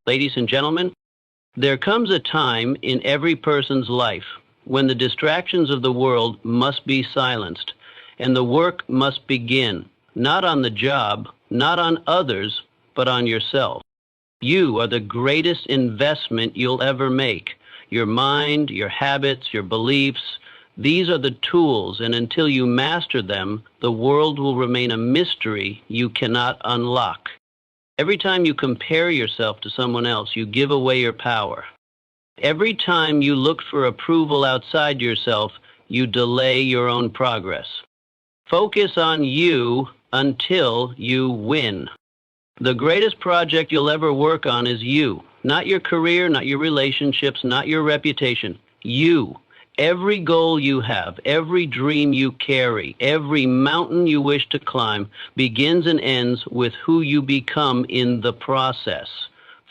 Ladies and gentlemen, there comes a time in every person's life when the distractions of the world must be silenced and the work must begin, not on the job, not on others, but on yourself. You are the greatest investment you'll ever make. Your mind, your habits, your beliefs, these are the tools, and until you master them, the world will remain a mystery you cannot unlock. Every time you compare yourself to someone else, you give away your power. Every time you look for approval outside yourself, you delay your own progress. Focus on you until you win. The greatest project you'll ever work on is you. Not your career, not your relationships, not your reputation. You. Every goal you have, every dream you carry, every mountain you wish to climb begins and ends with who you become in the process.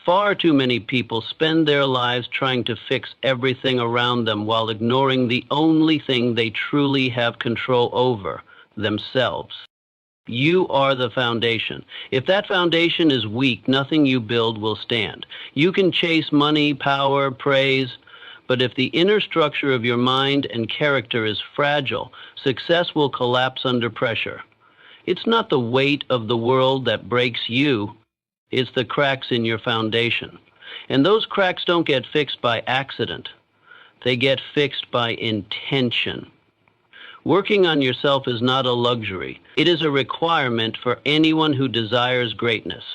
Far too many people spend their lives trying to fix everything around them while ignoring the only thing they truly have control over, themselves. You are the foundation. If that foundation is weak, nothing you build will stand. You can chase money, power, praise, but if the inner structure of your mind and character is fragile, success will collapse under pressure. It's not the weight of the world that breaks you, it's the cracks in your foundation. And those cracks don't get fixed by accident. They get fixed by intention. Working on yourself is not a luxury. It is a requirement for anyone who desires greatness.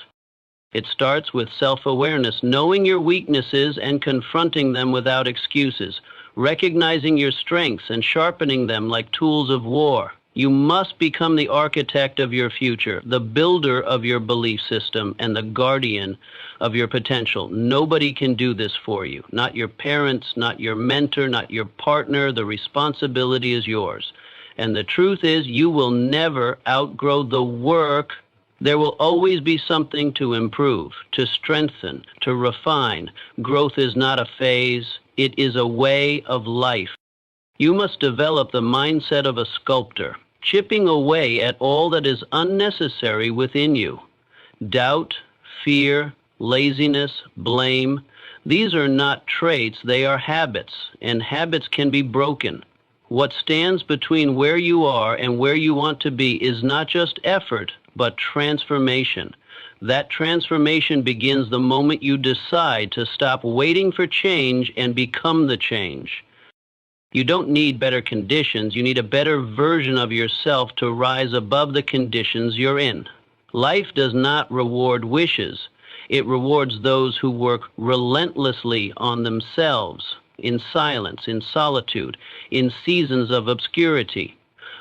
It starts with self-awareness, knowing your weaknesses and confronting them without excuses, recognizing your strengths and sharpening them like tools of war. You must become the architect of your future, the builder of your belief system, and the guardian of your potential. Nobody can do this for you. Not your parents, not your mentor, not your partner. The responsibility is yours. And the truth is, you will never outgrow the work. There will always be something to improve, to strengthen, to refine. Growth is not a phase. It is a way of life. You must develop the mindset of a sculptor, chipping away at all that is unnecessary within you. Doubt, fear, laziness, blame, these are not traits, they are habits, and habits can be broken. What stands between where you are and where you want to be is not just effort, but transformation. That transformation begins the moment you decide to stop waiting for change and become the change. You don't need better conditions, you need a better version of yourself to rise above the conditions you're in. Life does not reward wishes. It rewards those who work relentlessly on themselves, in silence, in solitude, in seasons of obscurity.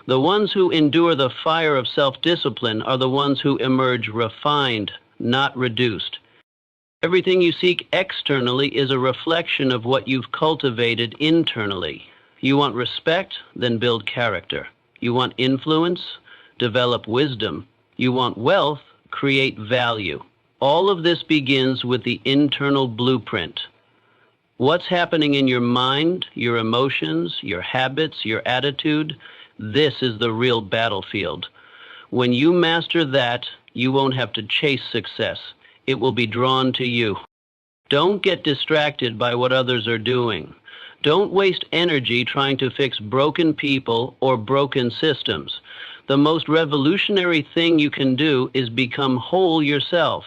The ones who endure the fire of self-discipline are the ones who emerge refined, not reduced. Everything you seek externally is a reflection of what you've cultivated internally. You want respect? Then build character. You want influence? Develop wisdom. You want wealth? Create value. All of this begins with the internal blueprint. What's happening in your mind, your emotions, your habits, your attitude? This is the real battlefield. When you master that, you won't have to chase success. It will be drawn to you. Don't get distracted by what others are doing. Don't waste energy trying to fix broken people or broken systems. The most revolutionary thing you can do is become whole yourself.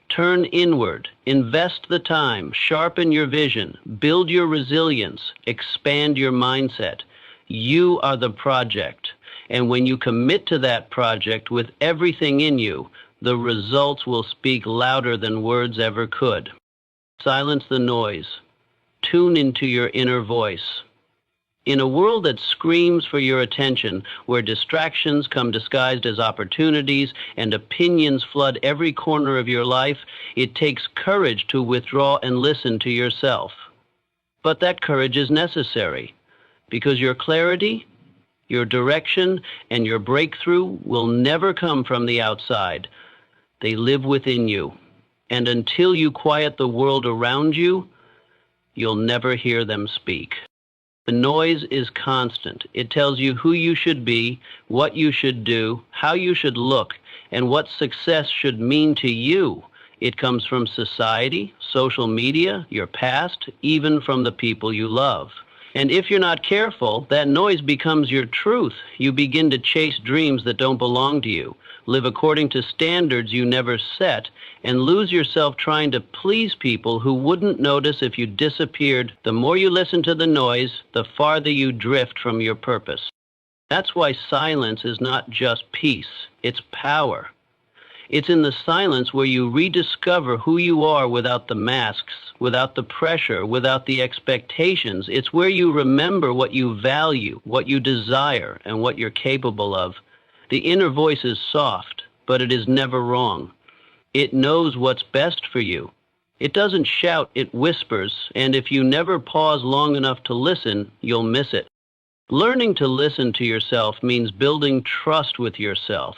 Turn inward, invest the time, sharpen your vision, build your resilience, expand your mindset. You are the project, and when you commit to that project with everything in you, the results will speak louder than words ever could. Silence the noise. Tune into your inner voice. In a world that screams for your attention, where distractions come disguised as opportunities and opinions flood every corner of your life, it takes courage to withdraw and listen to yourself. But that courage is necessary, because your clarity, your direction, and your breakthrough will never come from the outside. They live within you. And until you quiet the world around you, you'll never hear them speak. The noise is constant. It tells you who you should be, what you should do, how you should look, and what success should mean to you. It comes from society, social media, your past, even from the people you love. And if you're not careful, that noise becomes your truth. You begin to chase dreams that don't belong to you, live according to standards you never set, and lose yourself trying to please people who wouldn't notice if you disappeared. The more you listen to the noise, the farther you drift from your purpose. That's why silence is not just peace, it's power. It's in the silence where you rediscover who you are without the masks, without the pressure, without the expectations. It's where you remember what you value, what you desire, and what you're capable of. The inner voice is soft, but it is never wrong. It knows what's best for you. It doesn't shout, it whispers, and if you never pause long enough to listen, you'll miss it. Learning to listen to yourself means building trust with yourself.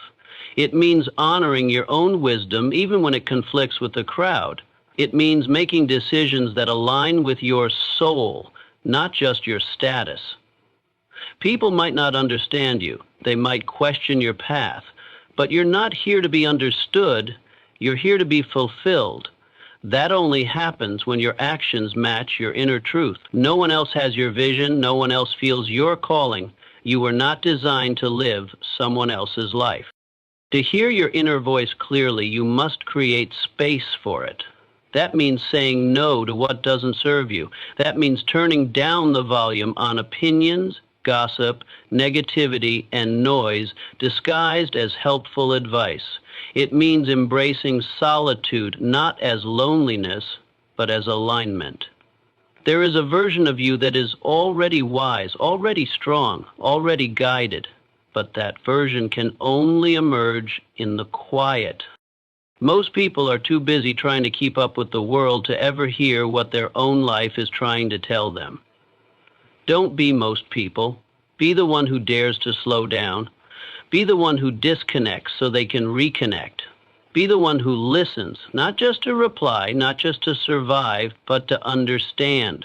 It means honoring your own wisdom even when it conflicts with the crowd. It means making decisions that align with your soul, not just your status. People might not understand you. They might question your path. But you're not here to be understood. You're here to be fulfilled. That only happens when your actions match your inner truth. No one else has your vision. No one else feels your calling. You were not designed to live someone else's life. To hear your inner voice clearly, you must create space for it. That means saying no to what doesn't serve you. That means turning down the volume on opinions, gossip, negativity, and noise disguised as helpful advice. It means embracing solitude not as loneliness, but as alignment. There is a version of you that is already wise, already strong, already guided. But that version can only emerge in the quiet. Most people are too busy trying to keep up with the world to ever hear what their own life is trying to tell them. Don't be most people. Be the one who dares to slow down. Be the one who disconnects so they can reconnect. Be the one who listens, not just to reply, not just to survive, but to understand.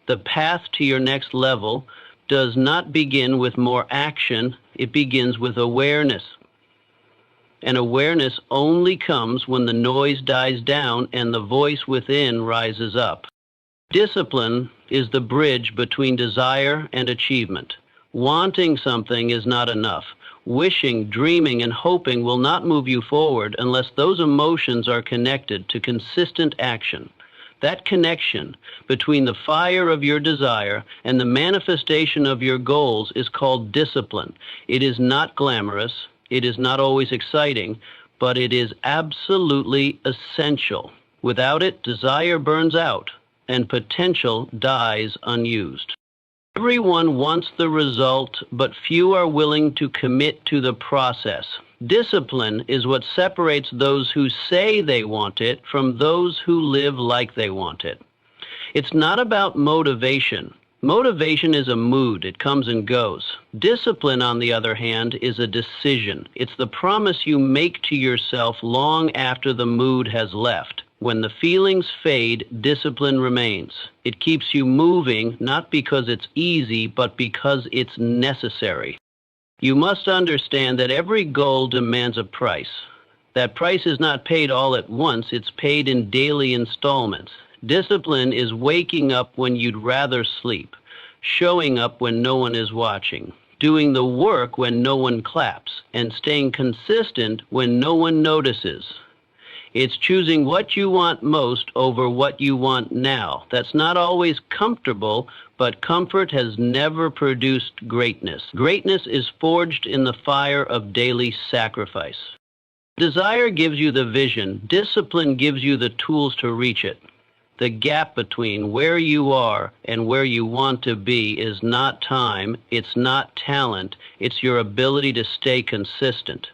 The path to your next level does not begin with more action. It begins with awareness. And awareness only comes when the noise dies down and the voice within rises up. Discipline is the bridge between desire and achievement. Wanting something is not enough. Wishing, dreaming, and hoping will not move you forward unless those emotions are connected to consistent action. That connection between the fire of your desire and the manifestation of your goals is called discipline. It is not glamorous, it is not always exciting, but it is absolutely essential. Without it, desire burns out and potential dies unused. Everyone wants the result, but few are willing to commit to the process. Discipline is what separates those who say they want it from those who live like they want it. It's not about motivation. Motivation is a mood. It comes and goes. Discipline, on the other hand, is a decision. It's the promise you make to yourself long after the mood has left. When the feelings fade, discipline remains. It keeps you moving, not because it's easy, but because it's necessary. You must understand that every goal demands a price. That price is not paid all at once, it's paid in daily installments. Discipline is waking up when you'd rather sleep, showing up when no one is watching, doing the work when no one claps, and staying consistent when no one notices. It's choosing what you want most over what you want now. That's not always comfortable, but comfort has never produced greatness. Greatness is forged in the fire of daily sacrifice. Desire gives you the vision. Discipline gives you the tools to reach it. The gap between where you are and where you want to be is not time, it's not talent, it's your ability to stay consistent.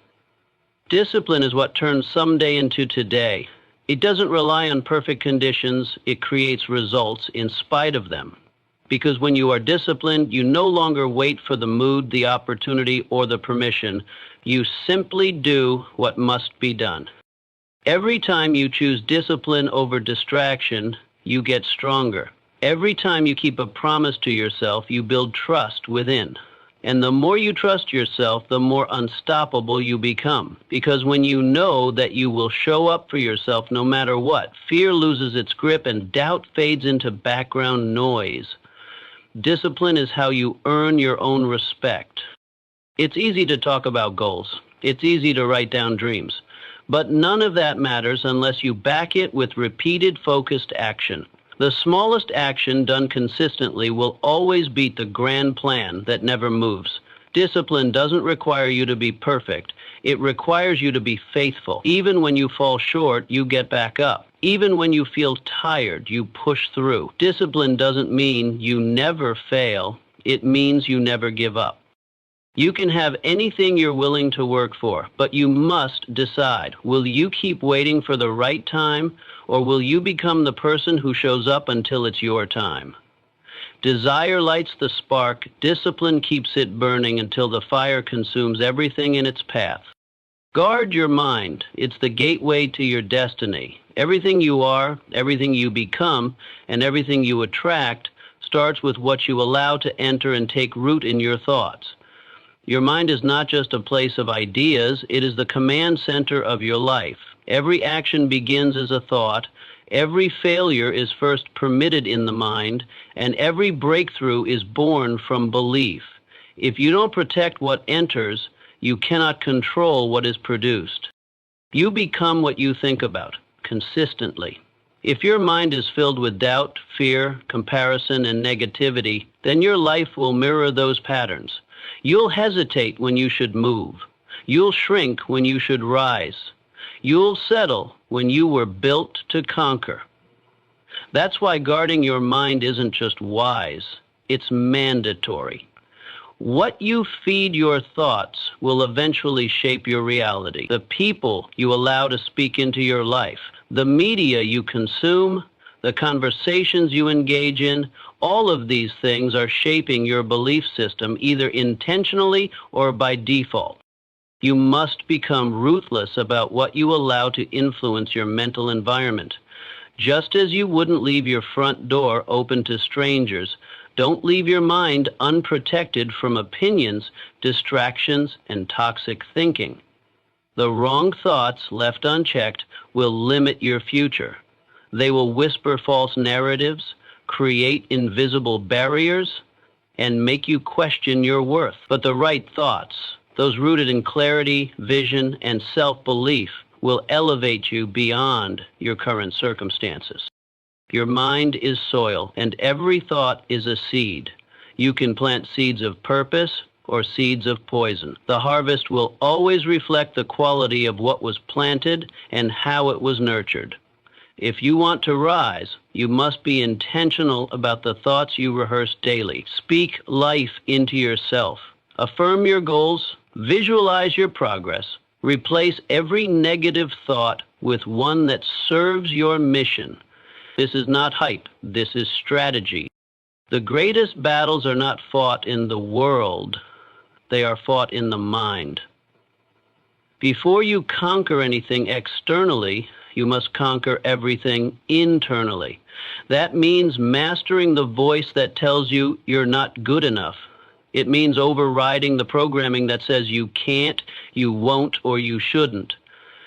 Discipline is what turns someday into today. It doesn't rely on perfect conditions, it creates results in spite of them. Because when you are disciplined, you no longer wait for the mood, the opportunity, or the permission. You simply do what must be done. Every time you choose discipline over distraction, you get stronger. Every time you keep a promise to yourself, you build trust within. And the more you trust yourself, the more unstoppable you become. Because when you know that you will show up for yourself no matter what, fear loses its grip and doubt fades into background noise. Discipline is how you earn your own respect. It's easy to talk about goals. It's easy to write down dreams. But none of that matters unless you back it with repeated focused action. The smallest action done consistently will always beat the grand plan that never moves. Discipline doesn't require you to be perfect. It requires you to be faithful. Even when you fall short, you get back up. Even when you feel tired, you push through. Discipline doesn't mean you never fail. It means you never give up. You can have anything you're willing to work for, but you must decide. Will you keep waiting for the right time, or will you become the person who shows up until it's your time? Desire lights the spark. Discipline keeps it burning until the fire consumes everything in its path. Guard your mind. It's the gateway to your destiny. Everything you are, everything you become, and everything you attract starts with what you allow to enter and take root in your thoughts. Your mind is not just a place of ideas, it is the command center of your life. Every action begins as a thought, every failure is first permitted in the mind, and every breakthrough is born from belief. If you don't protect what enters, you cannot control what is produced. You become what you think about, consistently. If your mind is filled with doubt, fear, comparison, and negativity, then your life will mirror those patterns. You'll hesitate when you should move. You'll shrink when you should rise. You'll settle when you were built to conquer. That's why guarding your mind isn't just wise, it's mandatory. What you feed your thoughts will eventually shape your reality. The people you allow to speak into your life, the media you consume, the conversations you engage in, all of these things are shaping your belief system either intentionally or by default. You must become ruthless about what you allow to influence your mental environment. Just as you wouldn't leave your front door open to strangers, don't leave your mind unprotected from opinions, distractions, and toxic thinking. The wrong thoughts left unchecked will limit your future. They will whisper false narratives, create invisible barriers, and make you question your worth. But the right thoughts, those rooted in clarity, vision, and self-belief, will elevate you beyond your current circumstances. Your mind is soil, and every thought is a seed. You can plant seeds of purpose or seeds of poison. The harvest will always reflect the quality of what was planted and how it was nurtured. If you want to rise, you must be intentional about the thoughts you rehearse daily. Speak life into yourself. Affirm your goals. Visualize your progress. Replace every negative thought with one that serves your mission. This is not hype. This is strategy. The greatest battles are not fought in the world. They are fought in the mind. Before you conquer anything externally, you must conquer everything internally. That means mastering the voice that tells you you're not good enough. It means overriding the programming that says you can't, you won't, or you shouldn't.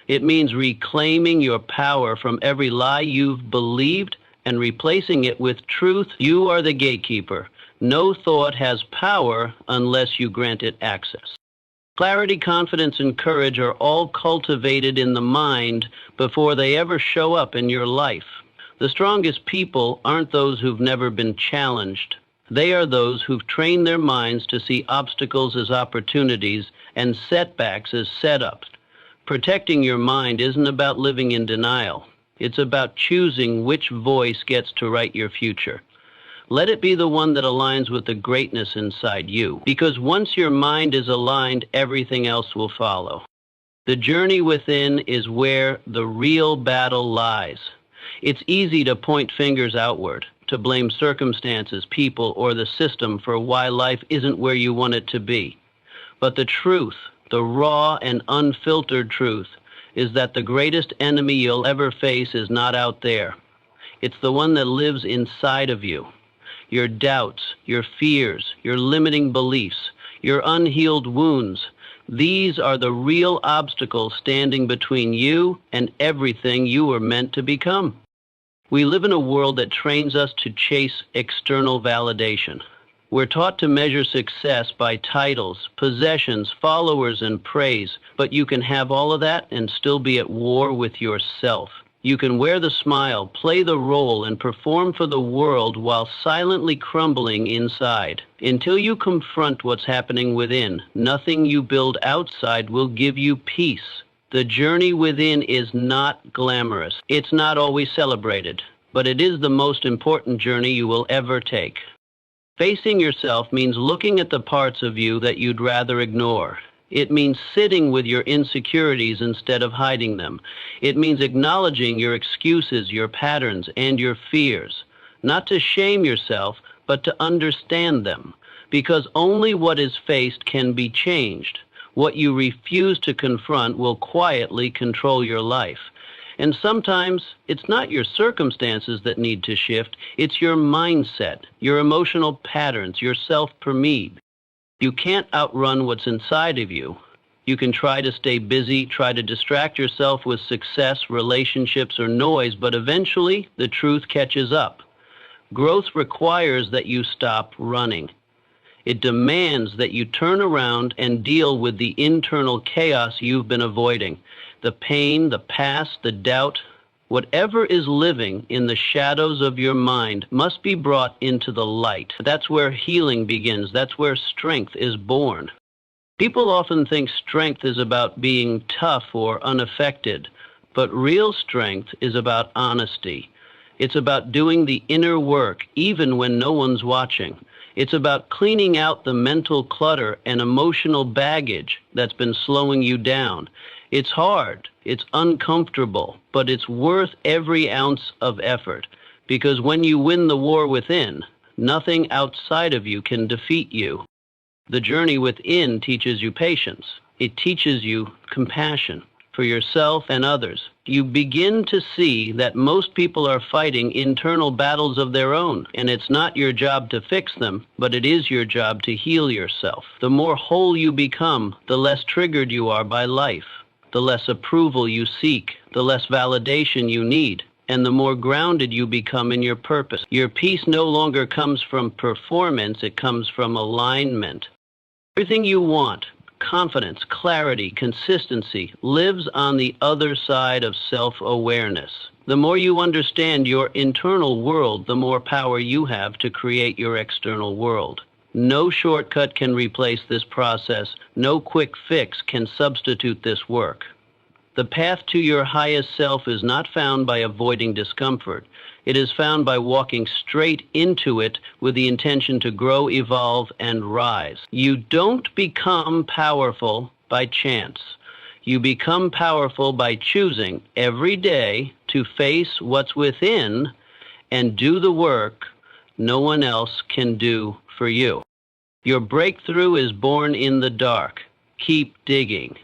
It means reclaiming your power from every lie you've believed and replacing it with truth. You are the gatekeeper. No thought has power unless you grant it access. Clarity, confidence, and courage are all cultivated in the mind before they ever show up in your life. The strongest people aren't those who've never been challenged. They are those who've trained their minds to see obstacles as opportunities and setbacks as setups. Protecting your mind isn't about living in denial. It's about choosing which voice gets to write your future. Let it be the one that aligns with the greatness inside you. Because once your mind is aligned, everything else will follow. The journey within is where the real battle lies. It's easy to point fingers outward, to blame circumstances, people, or the system for why life isn't where you want it to be. But the truth, the raw and unfiltered truth, is that the greatest enemy you'll ever face is not out there. It's the one that lives inside of you. Your doubts, your fears, your limiting beliefs, your unhealed wounds. These are the real obstacles standing between you and everything you were meant to become. We live in a world that trains us to chase external validation. We're taught to measure success by titles, possessions, followers, and praise, but you can have all of that and still be at war with yourself. You can wear the smile, play the role, and perform for the world while silently crumbling inside. Until you confront what's happening within, nothing you build outside will give you peace. The journey within is not glamorous. It's not always celebrated, but it is the most important journey you will ever take. Facing yourself means looking at the parts of you that you'd rather ignore. It means sitting with your insecurities instead of hiding them. It means acknowledging your excuses, your patterns, and your fears. Not to shame yourself, but to understand them. Because only what is faced can be changed. What you refuse to confront will quietly control your life. And sometimes it's not your circumstances that need to shift, it's your mindset, your emotional patterns, your self-perceived. You can't outrun what's inside of you. You can try to stay busy, try to distract yourself with success, relationships, or noise, but eventually the truth catches up. Growth requires that you stop running. It demands that you turn around and deal with the internal chaos you've been avoiding. The pain, the past, the doubt, whatever is living in the shadows of your mind must be brought into the light. That's where healing begins. That's where strength is born. People often think strength is about being tough or unaffected, but real strength is about honesty. It's about doing the inner work even when no one's watching. It's about cleaning out the mental clutter and emotional baggage that's been slowing you down. It's hard, it's uncomfortable, but it's worth every ounce of effort. Because when you win the war within, nothing outside of you can defeat you. The journey within teaches you patience. It teaches you compassion for yourself and others. You begin to see that most people are fighting internal battles of their own, and it's not your job to fix them, but it is your job to heal yourself. The more whole you become, the less triggered you are by life, the less approval you seek, the less validation you need, and the more grounded you become in your purpose. Your peace no longer comes from performance, it comes from alignment. Everything you want, confidence, clarity, consistency, lives on the other side of self-awareness. The more you understand your internal world, the more power you have to create your external world. No shortcut can replace this process. No quick fix can substitute this work. The path to your highest self is not found by avoiding discomfort. It is found by walking straight into it with the intention to grow, evolve, and rise. You don't become powerful by chance. You become powerful by choosing every day to face what's within and do the work no one else can do for you. Your breakthrough is born in the dark. Keep digging.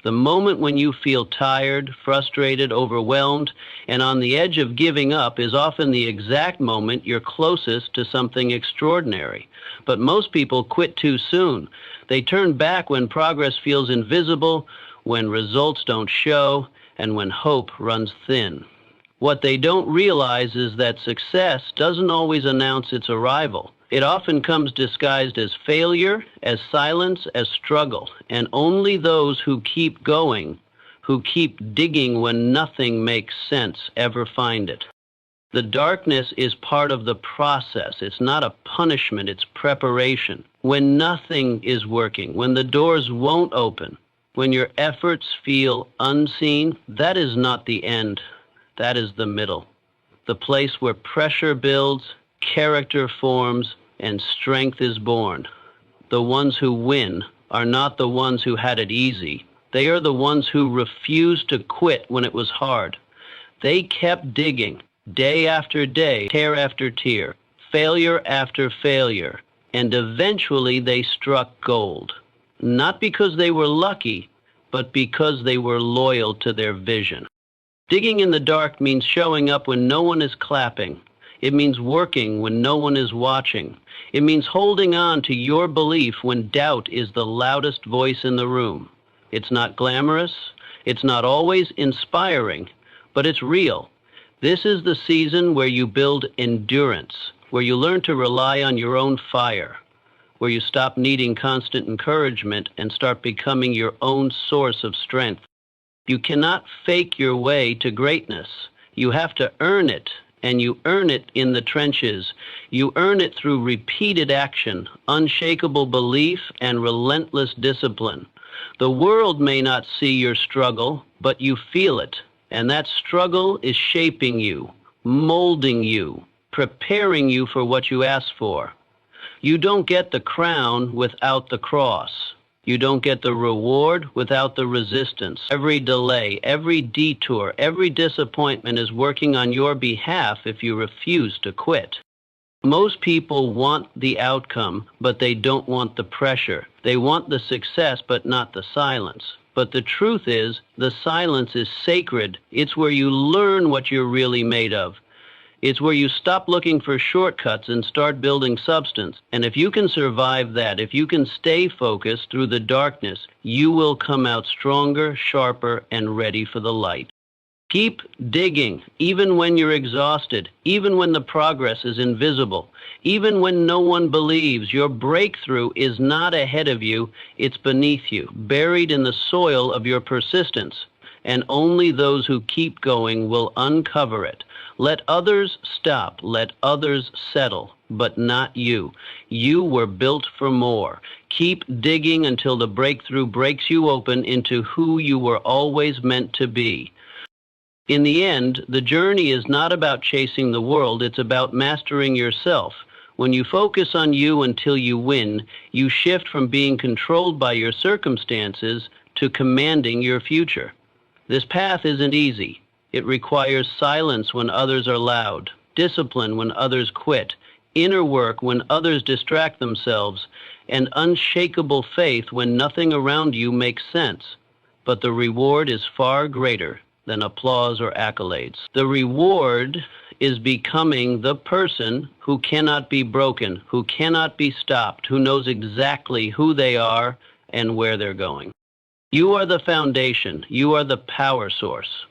The moment when you feel tired, frustrated, overwhelmed, and on the edge of giving up is often the exact moment you're closest to something extraordinary. But most people quit too soon. They turn back when progress feels invisible, when results don't show, and when hope runs thin. What they don't realize is that success doesn't always announce its arrival. It often comes disguised as failure, as silence, as struggle, and only those who keep going, who keep digging when nothing makes sense, ever find it. The darkness is part of the process. It's not a punishment, it's preparation. When nothing is working, when the doors won't open, when your efforts feel unseen, that is not the end, that is the middle. The place where pressure builds, character forms, and strength is born. The ones who win are not the ones who had it easy. They are the ones who refused to quit when it was hard. They kept digging, day after day, tear after tear, failure after failure, and eventually they struck gold. Not because they were lucky, but because they were loyal to their vision. Digging in the dark means showing up when no one is clapping. It means working when no one is watching. It means holding on to your belief when doubt is the loudest voice in the room. It's not glamorous. It's not always inspiring, but it's real. This is the season where you build endurance, where you learn to rely on your own fire, where you stop needing constant encouragement and start becoming your own source of strength. You cannot fake your way to greatness. You have to earn it, and you earn it in the trenches. You earn it through repeated action, unshakable belief, and relentless discipline. The world may not see your struggle, but you feel it, and that struggle is shaping you, molding you, preparing you for what you asked for. You don't get the crown without the cross. You don't get the reward without the resistance. Every delay, every detour, every disappointment is working on your behalf if you refuse to quit. Most people want the outcome, but they don't want the pressure. They want the success, but not the silence. But the truth is, the silence is sacred. It's where you learn what you're really made of. It's where you stop looking for shortcuts and start building substance. And if you can survive that, if you can stay focused through the darkness, you will come out stronger, sharper, and ready for the light. Keep digging, even when you're exhausted, even when the progress is invisible, even when no one believes. Your breakthrough is not ahead of you, it's beneath you, buried in the soil of your persistence. And only those who keep going will uncover it. Let others stop, let others settle, but not you. You were built for more. Keep digging until the breakthrough breaks you open into who you were always meant to be. In the end, the journey is not about chasing the world, it's about mastering yourself. When you focus on you until you win, you shift from being controlled by your circumstances to commanding your future. This path isn't easy. It requires silence when others are loud, discipline when others quit, inner work when others distract themselves, and unshakable faith when nothing around you makes sense. But the reward is far greater than applause or accolades. The reward is becoming the person who cannot be broken, who cannot be stopped, who knows exactly who they are and where they're going. You are the foundation. You are the power source.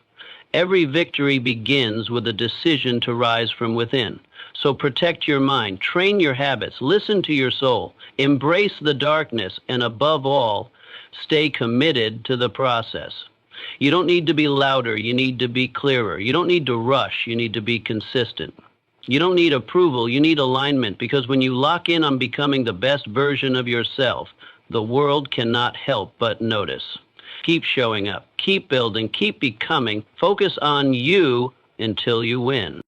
Every victory begins with a decision to rise from within. So protect your mind, train your habits, listen to your soul, embrace the darkness, and above all, stay committed to the process. You don't need to be louder, you need to be clearer. You don't need to rush, you need to be consistent. You don't need approval, you need alignment, because when you lock in on becoming the best version of yourself, the world cannot help but notice. Keep showing up, keep building, keep becoming. Focus on you until you win.